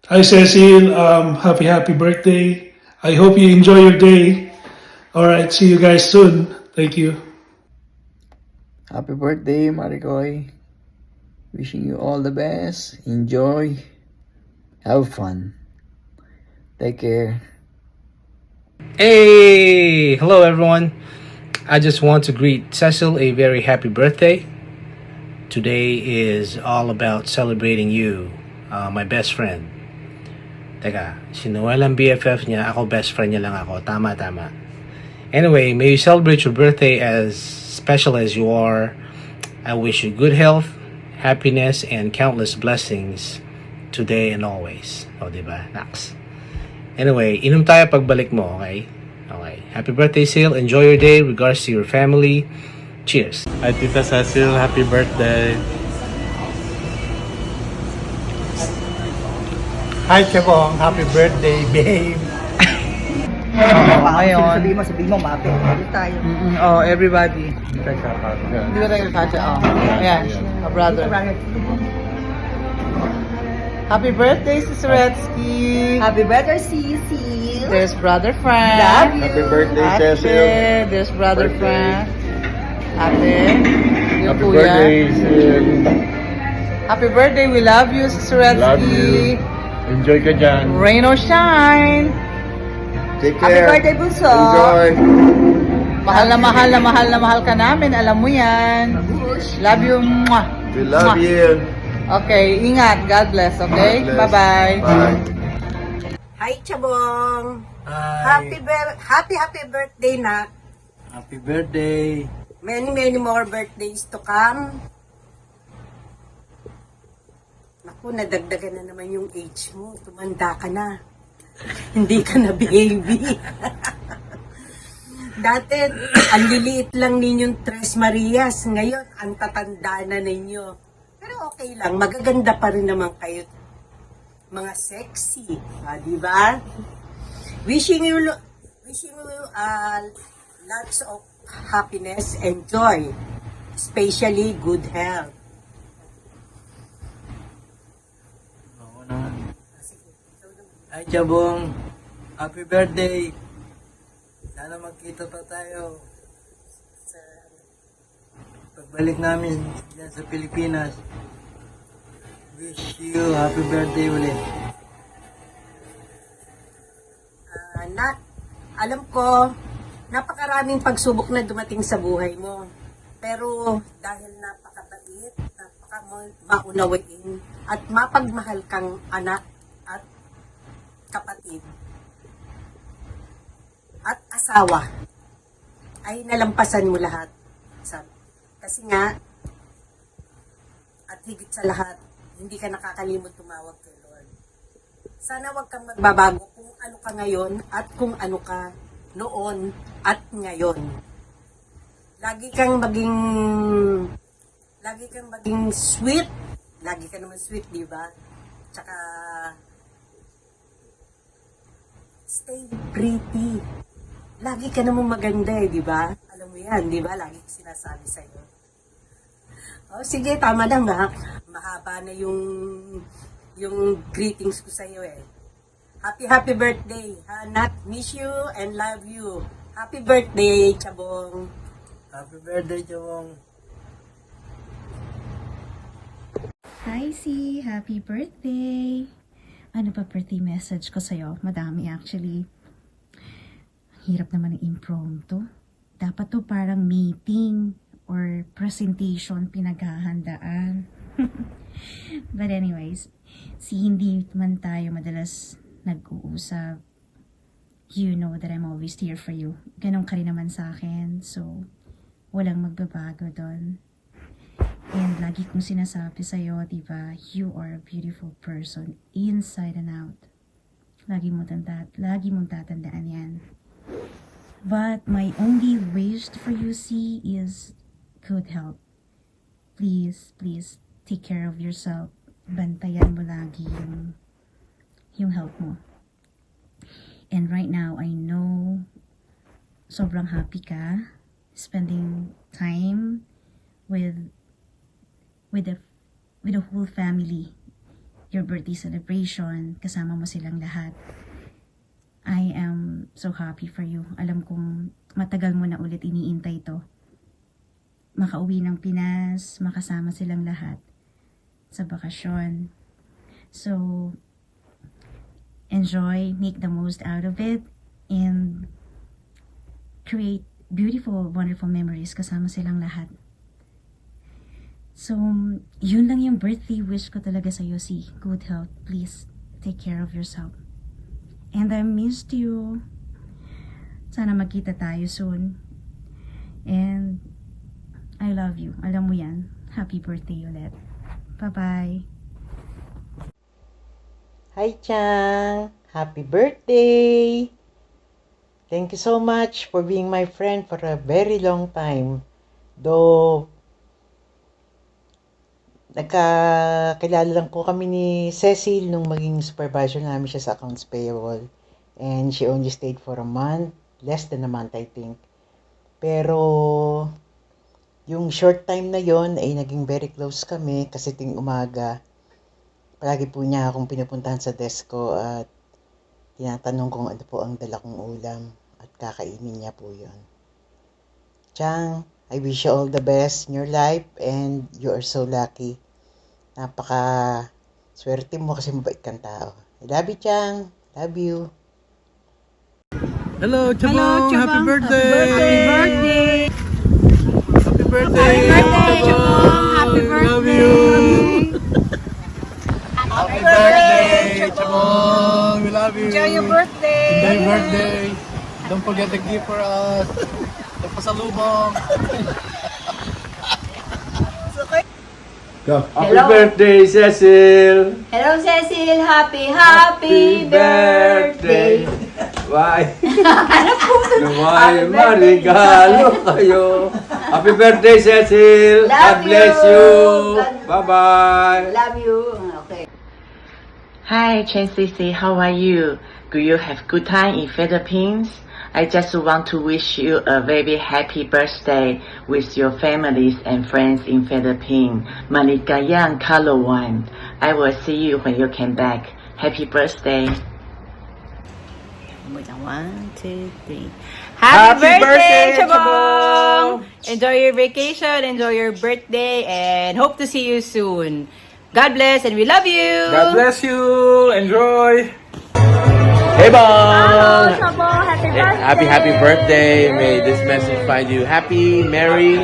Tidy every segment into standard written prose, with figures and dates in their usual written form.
Hi Cecil, happy birthday. I hope you enjoy your day. All right, see you guys soon. Thank you. Happy birthday, Maricoy. Wishing you all the best. Enjoy. Have fun. Take care. Hey, hello everyone. I just want to greet Cecil a very happy birthday. Today is all about celebrating you, my best friend. Teka, si Noel ang BFF niya, ako best friend niya lang ako. Tama, tama. Anyway, may you celebrate your birthday as special as you are. I wish you good health, happiness, and countless blessings today and always. O, diba? Nax. Anyway, inom tayo pagbalik mo, okay? Okay. Happy birthday, Sil. Enjoy your day. Regards to your family. Cheers. Hi, Tita Cecil. Happy birthday. Hi, Chabong. Happy birthday, babe. Ngayon. Sabihin mo, mape. Balik tayo. Oh, everybody. Hindi ba tayo kakasya? Oh. Ayan, a brother. Happy birthday, Sister Retsky. Happy birthday, Sisi. There's brother Frank. Love you. Happy birthday, Ate, Cecil. there's brother Birthday. Frank. Ate, yung Happy kuya. birthday, Sil. Happy birthday, we love you, Sister Love Retsky. you. Enjoy ka dyan. Rain or shine. Take Happy care. birthday, Bunso. Enjoy. Mahal na mahal na mahal na mahal ka namin. Alam mo yan. Love you. Mwah. We love Mwah. you. Okay, ingat. God bless, okay? God bless. Bye-bye. Bye. Hi, Chabong. Hi. Happy birthday, Nak. Happy birthday. Many more birthdays to come. Naku, nadagdagan na naman yung age mo. Tumanda ka na. Hindi ka na baby. Dati, ang liliit lang ninyong Tres Marias. Ngayon, ang tatanda na ninyo. Pero okay lang, magaganda pa rin naman kayo. Mga sexy, di ba? Wishing you lots of happiness and joy, especially good health. Ako naman. Hi, Chabong. Happy birthday. Sana magkita pa tayo sa pagbalik namin dyan sa Pilipinas. Wish you happy birthday ulit. Anak, alam ko, napakaraming pagsubok na dumating sa buhay mo. Pero dahil napakabait, napaka-maunawain, at mapagmahal kang anak at kapatid, at asawa, ay nalampasan mo lahat. Kasi nga, at higit sa lahat, hindi ka nakakalimot tumawag kay Lord. Sana wag kang magbabago kung ano ka ngayon at kung ano ka noon at ngayon. Lagi kang maging sweet. Lagi ka naman sweet, di ba? Tsaka stay pretty. Lagi ka naman maganda di ba? Alam mo yan, di ba? Lagi ko sinasabi sa'yo. Oh, sige, tama na nga. Mahaba na yung greetings ko sa'yo eh. Happy birthday. Nat, miss you and love you. Happy birthday, Chabong. Happy birthday, Chabong. Hi, C! Happy birthday! Ano pa birthday message ko sa'yo? Madami actually. Hirap naman ng impromptu. Dapat to parang meeting or presentation pinaghahandaan. But anyways, hindi man tayo madalas nag-uusap. You know that I'm always here for you. Ganon ka rin naman sa akin. So, walang magbabago doon. And lagi kong sinasabi sa'yo, diba, you are a beautiful person inside and out. Lagi mong tatandaan yan. But my only wish for you, C, is good health. Please take care of yourself. Bantayan mo lagi yung health mo. And right now, I know sobrang happy ka spending time with the whole family your birthday celebration. Kasama mo silang lahat. I am so happy for you. Alam kong matagal mo na ulit iniintay to. Makauwi ng Pinas, makasama silang lahat sa bakasyon. So, enjoy, make the most out of it, and create beautiful, wonderful memories kasama silang lahat. So, yun lang yung birthday wish ko talaga sa'yo, si good health. Please, take care of yourself. And I missed you. Sana magkita tayo soon. And I love you. Alam mo yan. Happy birthday ulit. Bye-bye. Hi, Chang. Happy birthday. Thank you so much for being my friend for a very long time. Though, nagkakilala lang po kami ni Cecil nung maging supervisor namin siya sa accounts payable. And she only stayed for a month. Less than a month, I think. Pero, yung short time na yon ay naging very close kami kasi ting umaga, palagi po niya akong pinupuntahan sa desk ko at tinatanong kung ano po ang dala kong ulam at kakainin niya po yon. Chang, I wish you all the best in your life and you are so lucky. Napaka swerte mo kasi mabait kang tao. I love you, Chang. Love you. Hello, Chabong! Happy birthday! Happy birthday! Happy birthday! Love you! Happy birthday, Chabong! We love you! Enjoy your birthday! Enjoy your birthday! Don't forget the gift for us! The pasalubong! Happy birthday, Cecil! Hello, Cecil! Happy birthday! Bye! Naman, marigalo kayo! Happy birthday, Cecil! God bless you! Bye-bye! Love you! Okay. Hi, Chen Cici, how are you? Do you have good time in Philippines? I just want to wish you a very happy birthday with your families and friends in Philippines. Maligayang Kalawan. I will see you when you come back. Happy birthday. 1, 2, 3. Happy birthday, Chabong! Enjoy your vacation, enjoy your birthday, and hope to see you soon. God bless, and we love you! God bless you! Enjoy! Hey, Bong! Happy birthday! May this message find you happy, merry,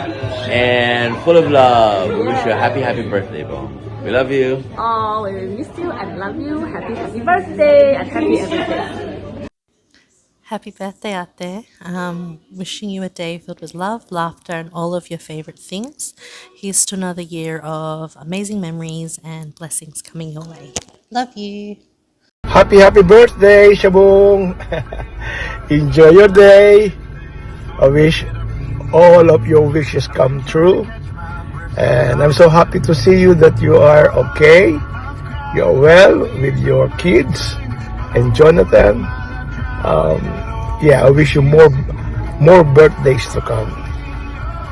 and full of love. We wish you a happy birthday, Bong. We love you. Oh, we will miss you and love you. Happy birthday and happy everything. Happy birthday, Ate. Wishing you a day filled with love, laughter, and all of your favorite things. Here's to another year of amazing memories and blessings coming your way. Love you. Happy birthday, Shabong! Enjoy your day. I wish all of your wishes come true. And I'm so happy to see you that you are okay. You are well with your kids and Jonathan. I wish you more birthdays to come.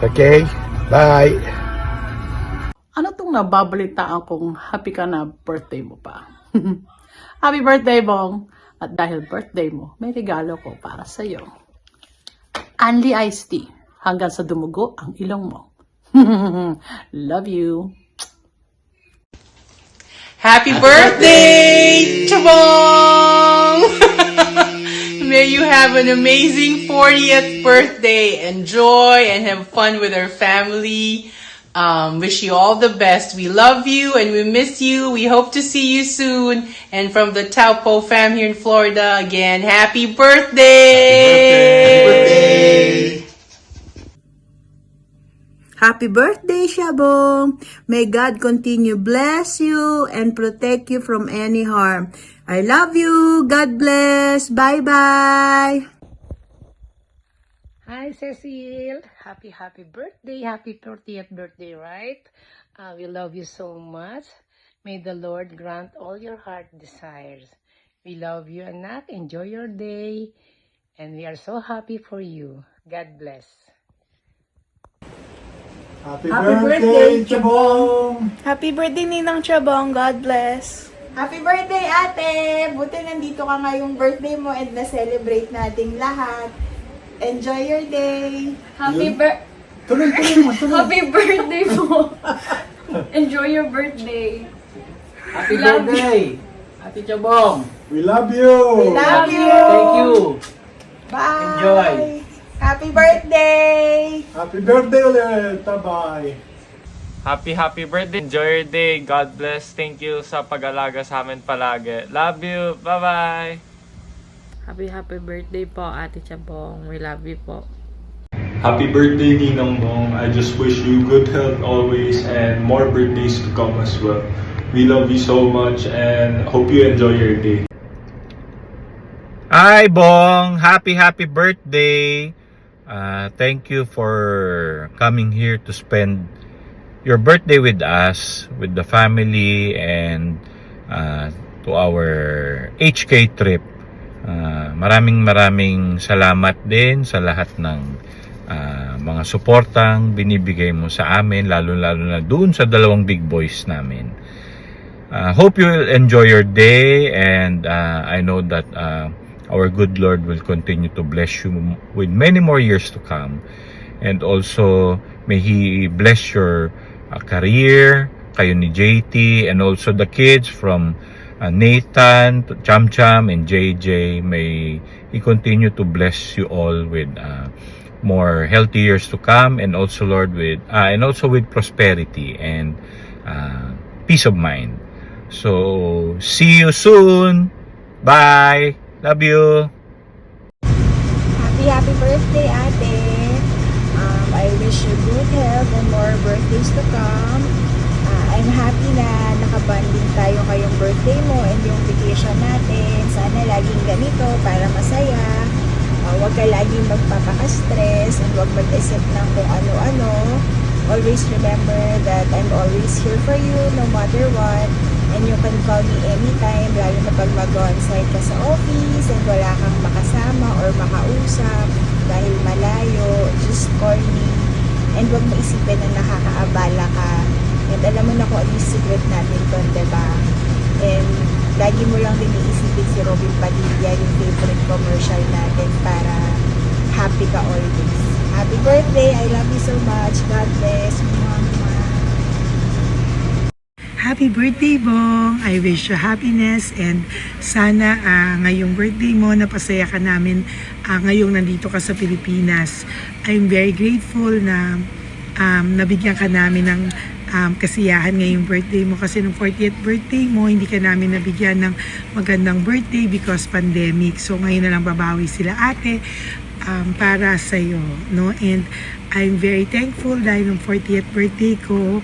Okay? Bye! Ano tong nababalitaan kung happy ka na birthday mo pa? Happy birthday, Bong! At dahil birthday mo, may regalo ko para sa'yo. Only iced tea. Hanggang sa dumugo ang ilong mo. Love you! Happy birthday, Chabong! May you have an amazing 40th birthday. Enjoy and have fun with our family. Wish you all the best. We love you and we miss you. We hope to see you soon. And from the Taupo fam here in Florida, again, happy birthday! Happy birthday, Shabong! May God continue bless you and protect you from any harm. I love you. God bless. Bye-bye. Hi, Cecil. Happy birthday. Happy 30th birthday, right? We love you so much. May the Lord grant all your heart desires. We love you, anak. Enjoy your day. And we are so happy for you. God bless. Happy birthday, Chabong! Happy birthday, Ninang Chabong. God bless. Happy birthday, ate! Buti nandito ka ngayong birthday mo and na-celebrate nating lahat. Enjoy your day! Happy birthday po! Enjoy your birthday! Happy birthday, Ate Chabong. We love you! We love you! Thank you. Bye! Enjoy. Happy birthday! Happy birthday ulit! Bye-bye! Happy birthday. Enjoy your day. God bless. Thank you sa pag-alaga sa amin palagi. Love you. Bye-bye. Happy birthday po, Ate Chabong. We love you po. Happy birthday, Ninong Bong. I just wish you good health always and more birthdays to come as well. We love you so much and hope you enjoy your day. Hi, Bong! Happy birthday! Thank you for coming here to spend your birthday with us, with the family, and to our HK trip. Maraming salamat din sa lahat ng mga suportang binibigay mo sa amin, lalo na doon sa dalawang big boys namin. Hope you will enjoy your day, and I know that our good Lord will continue to bless you with many more years to come. And also, may He bless your career, kayo ni JT, and also the kids from Nathan, Cham Cham, and JJ. May He continue to bless you all with more healthy years to come, and also, Lord, with prosperity and peace of mind. So, see you soon. Bye. Love you. Happy birthday, ate! I wish you good health and more birthdays to come. I'm happy na nakabanding tayo kayong birthday mo and yung vacation natin. Sana laging ganito para masaya. Huwag ka laging magpapaka-stress and huwag mag-isip ng kung ano-ano. Always remember that I'm always here for you no matter what. And you can call me anytime, lalo na pag mag-onsite ka sa office and wala kang makasama or makausap dahil malayo, just call me. And huwag mo isipin na nakakaabala ka. And alam mo na kung ano yung secret natin doon, diba? And lagi mo lang din iisipin si Robin Padilla, yung favorite commercial natin, para happy ka always. Happy birthday! I love you so much. God bless. Happy birthday, Bong! I wish you happiness and sana ngayong birthday mo, napasaya ka namin ngayong nandito ka sa Pilipinas. I'm very grateful na nabigyan ka namin ng kasiyahan ngayong birthday mo, kasi nung 40th birthday mo, hindi ka namin nabigyan ng magandang birthday because pandemic. So ngayon na lang babawi sila, ate, para sa'yo, no? And I'm very thankful dahil nung 40th birthday ko,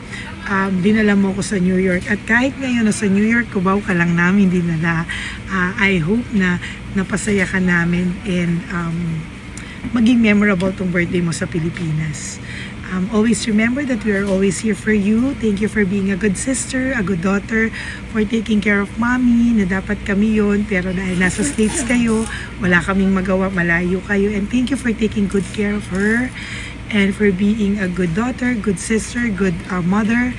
dinala mo ko sa New York. At kahit ngayon sa New York, kubaw ka lang namin dinala. I hope na napasaya ka namin and maging memorable tong birthday mo sa Pilipinas. Always remember that we are always here for you. Thank you for being a good sister, a good daughter, for taking care of mommy, na dapat kami yon, pero dahil nasa States kayo, wala kaming magawa, malayo kayo. And thank you for taking good care of her and for being a good daughter, good sister, good mother,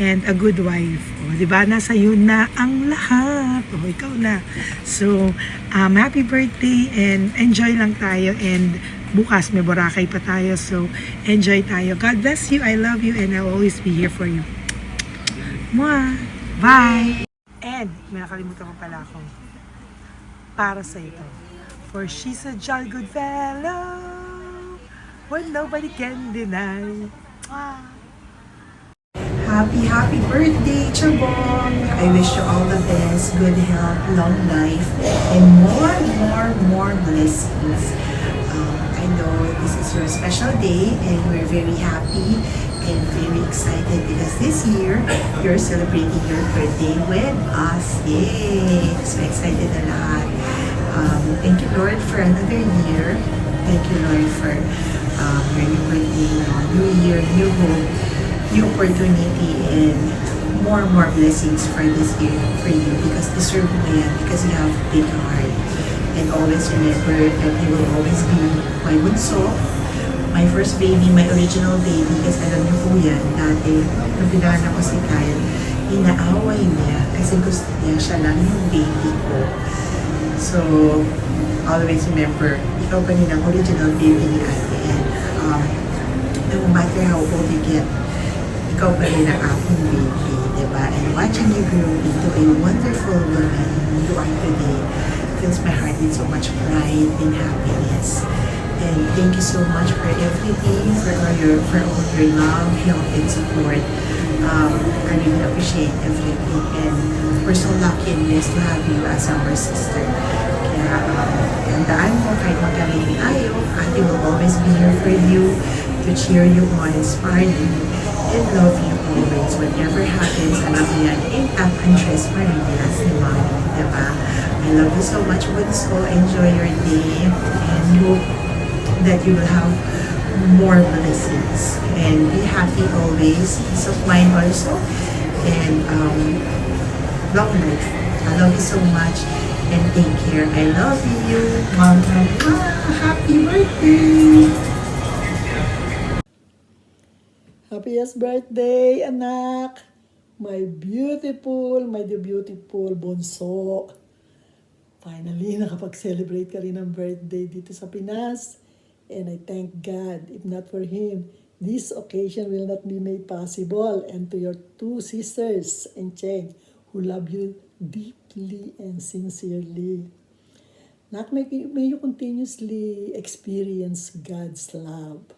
and a good wife. O, diba? Nasa iyo na ang lahat. O, ikaw na. So, happy birthday and enjoy lang tayo, and bukas may Boracay pa tayo, so enjoy tayo. God bless you, I love you, and I'll always be here for you. Mwah! Bye! And, may nakalimutan ko pala ako. Para sa ito. For she's a jolly good fellow, when nobody can deny. Mwah! Happy birthday, Chabong! I wish you all the best, good health, long life, and more blessings. I know this is your special day and we're very happy and very excited because this year you're celebrating your birthday with us. Yay! So excited na lahat. Thank you, Lord, for another year. Thank you, Lord, for your new birthday, new year, new hope, new opportunity, and more blessings for this year for you, because deserve mo yan, because you have big heart. And always remember that you will always be my bunso, my first baby, my original baby, kasi alam niyo po yan, dati, nung pinanganak ko si Kyle, inaaway niya kasi gusto niya siya lang yung baby ko. So, always remember, ikaw pa rin ang original baby ni ate. And no matter how old you get, ikaw pa rin ang aking baby, diba? And watching you grow into a wonderful woman you are today fills my heart with so much pride and happiness. And thank you so much for everything, for all your love, help, and support. I really appreciate everything, and we're so lucky and blessed to have you as our sister. Kaya, tandaan mo, kahit magkamali tayo, ate will always be here for you, to cheer you on, inspire you, and love you always. Whatever happens, alam mo yan, ain't up and Tres Marias ni Mommy, diba? I love you so much, Bunso. Enjoy your day, and hope that you will have more blessings. And be happy always, peace of mind also, and long life. I love you so much, and take care. I love you. Mama, happy birthday! Happiest birthday, anak! My beautiful bunso. Finally, nakapag-celebrate ka rin ng birthday dito sa Pinas. And I thank God, if not for Him, this occasion will not be made possible. And to your two sisters and Cheng, who love you deeply and sincerely. Nak, may you continuously experience God's love.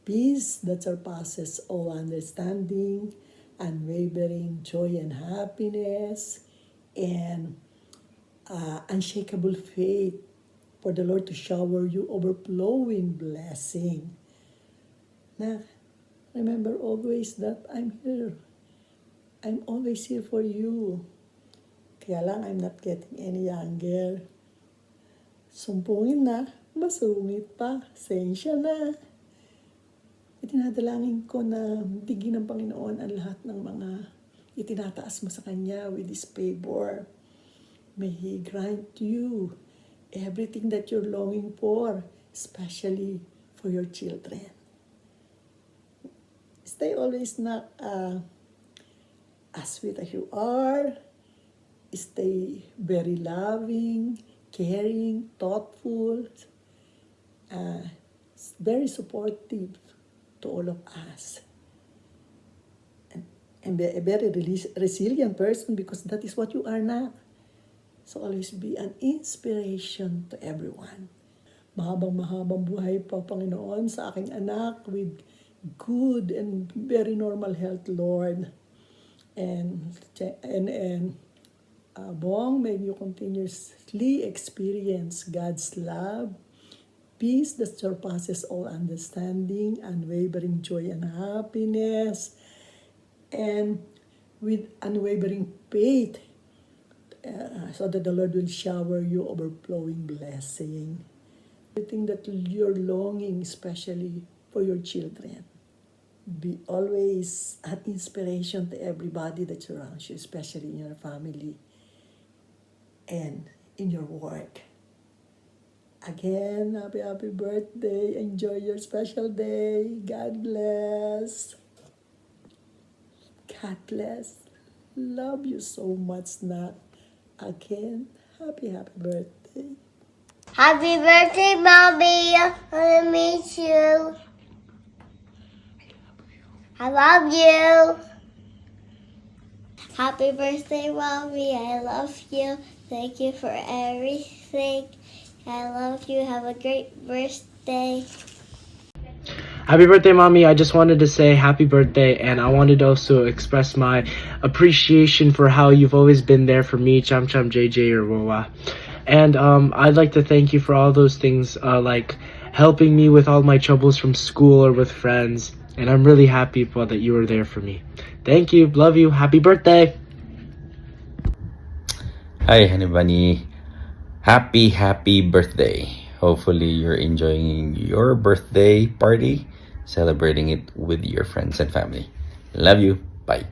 Peace that surpasses all understanding, unwavering joy and happiness, and unshakable faith for the Lord to shower you overflowing blessing. Now, remember always that I'm here. I'm always here for you. Kaya lang, I'm not getting any younger. Sumpungin na, masungit pa, sensya na. Itinadalangin ko na bigyan ng Panginoon ang lahat ng mga itinataas mo sa Kanya with His favor. May He grant you everything that you're longing for, especially for your children. Stay always not as sweet as you are. Stay very loving, caring, thoughtful, very supportive to all of us. And be a very resilient person, because that is what you are now. So always be an inspiration to everyone. Mahabang buhay pa, Panginoon, sa aking anak with good and very normal health, Lord. And Bong, may you continuously experience God's love, peace that surpasses all understanding, unwavering joy and happiness, and with unwavering faith, so that the Lord will shower you overflowing blessing. Everything that you're longing, especially for your children. Be always an inspiration to everybody that surrounds you, especially in your family and in your work. Again, happy birthday. Enjoy your special day. God bless. God bless. Love you so much, Nat. Again, happy birthday. Happy birthday, Mommy. I miss you. I love you. Happy birthday, Mommy. I love you. Thank you for everything. I love you. Have a great birthday. Happy birthday, Mommy. I just wanted to say happy birthday, and I wanted to also express my appreciation for how you've always been there for me, Cham Cham, JJ, or Wawa. And I'd like to thank you for all those things, like helping me with all my troubles from school or with friends. And I'm really happy, Pa, that you were there for me. Thank you. Love you. Happy birthday. Hi, Honey Bunny. Happy birthday. Hopefully you're enjoying your birthday party, celebrating it with your friends and family. Love you. Bye.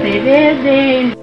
Happy birthday!